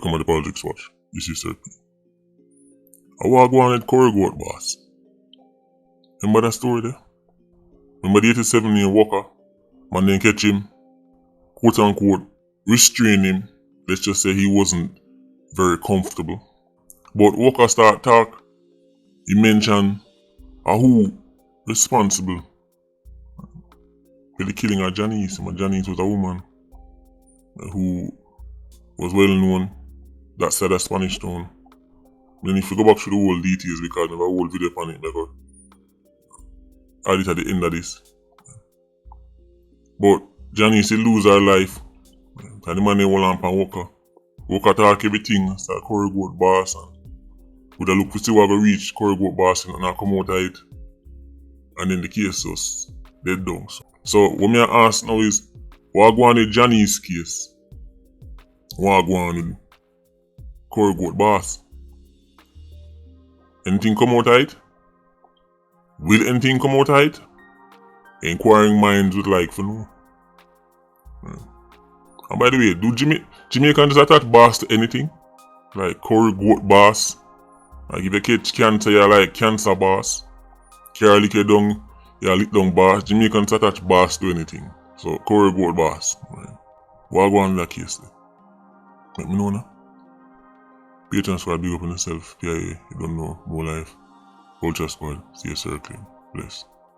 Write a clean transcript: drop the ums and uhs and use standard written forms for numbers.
Welcome to the Politricks Watch. This is Sir P. I want to go on with Corey Goat boss. Remember that story there? Remember the 87-year Walker? Man then catch him, quote unquote, restrain him. Let's just say he wasn't very comfortable. But Walker start talk. He mentioned who responsible for the killing of Janice. Janice was a woman who was well known that side of Spanish Town. Then if you go back to the whole details, because I have a whole video on it, because I add it at the end of this. But Janice lose her life. And the man they hold on for Walker. Walker talk everything, start Corey Goat boss, and would have look to see what go reach Corey Goat boss and not come out of it. And then the case was dead down. So what me ask now is, what go on with Janice case? What go on with Corey Goat boss? Anything come out of it? Will anything come out of it? Inquiring minds would like for know. And by the way, do Jamaicans attach boss to anything? Like Corey Goat boss? Like if you catch cancer, you like cancer boss. Carry lick you down, you lick down boss. Jamaicans attach boss to anything. So Corey Goat boss. What go on in that case? Let me know now. Patreon squad, big up on yourself. PIA, you don't know, more life. Culture squad, see you circling. Bless.